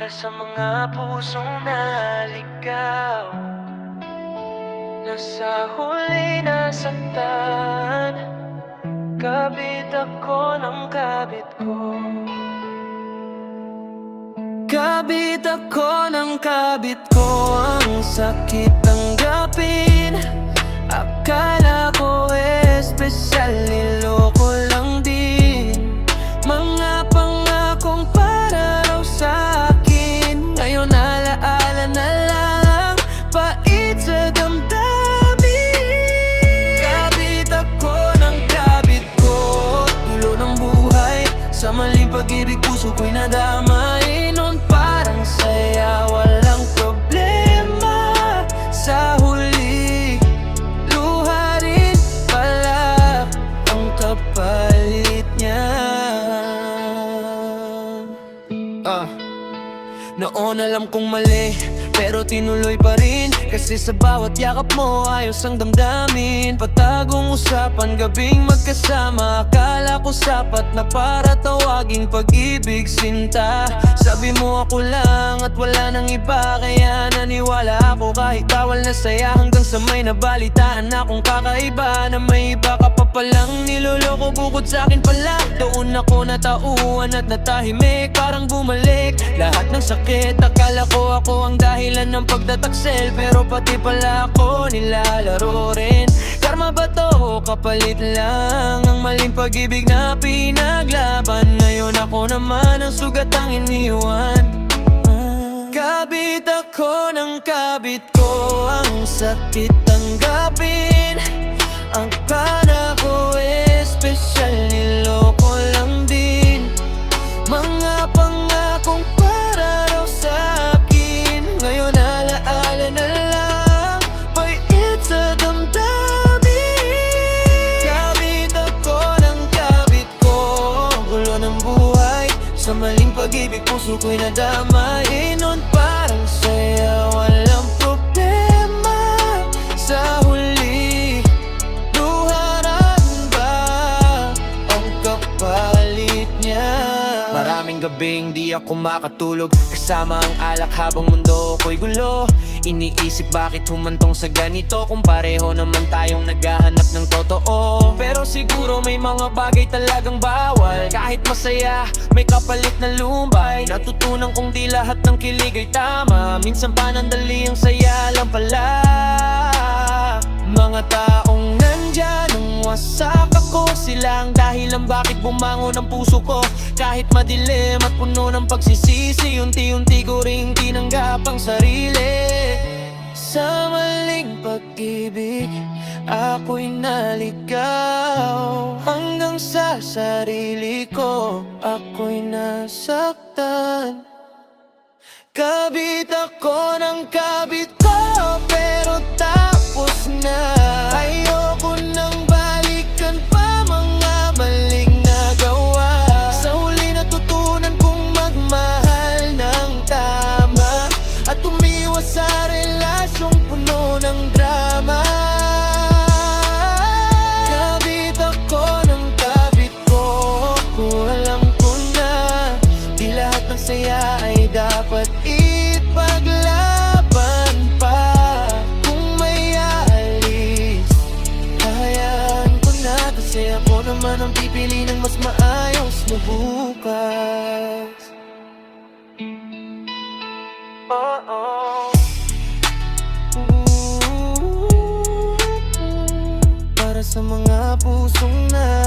Para sa mga pusong naligaw, na sa huli nasaktan. Kabit ako ng kabit ko. Kabit ako ng kabit ko. Ang sakit tanggapin. Akala ko espesyal, niloko lang din. Mga pangakong para raw sa'kin, ngayon alaala na lang, pait sa damdamin. Kabit ako ng kabit ko, dulo ng buhay. Sa maling pag-ibig puso ko'y nadamay. Noon parang saya, walang problema. Sa huli, luha rin pala ang kapalit niya. Noon alam kong mali, pero tinuloy pa rin. Kasi sa bawat yakap mo, ayos ang damdamin. Patagong usapan, gabing magkasama. Akala ko sapat na para tawaging pag-ibig, sinta. Sabi mo ako lang at wala nang iba, kaya naniwala ako kahit bawal na saya. Hanggang sa may nabalitaan akong kakaiba, na may iba ka pa palang niloloko bukod sa'kin pala. Doon ako natauhan at natahimik, parang bumalik lahat ng sakit. Akala ko ako ang dahilan ng pagtataksel, pero pati pala ako nilalaro rin. Karma ba to o kapalit lang ang maling pag-ibig na pinaglaban? Ngayon ako naman ang sugat ang iniwan. Kabit ako ng kabit ko, ang sakit tanggapin. Ang akala ko espesyal, niloko lang din. Mga pangakong para raw sa'kin, ngayon alaala na lang, pait sa damdamin. Kabit ako ng kabit ko, gulo ng buhay. Sa maling pag-ibig puso ko'y nadamay. Noon parang saya, walang problema. Sa huli, luharan ba ang kapalit niya? Maraming gabing di ako makatulog, kasama ang alak habang mundo ko'y gulo. Iniisip bakit humantong sa ganito, kung pareho naman tayong naghahanap ng totoo. Pero siguro may mga bagay talagang bawal. Kahit masaya, may kapalit na lumbay. Natutunan kong di lahat ng kilig ay tama. Minsan panandali ang saya lang pala. Mga taong nandyan nung wasak ako, sila ang dahilan bakit bumangon ang puso ko. Kahit madilim at puno ng pagsisisi, unti-unti ko ring tinanggap ang sarili. Sa maling pag-ibig, ako'y naligaw. Hanggang sa sarili ko, ako'y nasaktan. Kabit ako ng kabit ko, pero tapos na. Ayoko nang balikan pa mga maling nagawa. Sa huli natutunan kong magmahal ng tama, at umiwas sa relasyong puno ng drama. Kabit ako ng kabit ko, alam ko na di lahat ng saya ay dapat ipaglaban pa. Kung may aalis, hayaan ko na, kasi ako naman ang pipili ng mas maayos na bukas. Para sa mga pusong na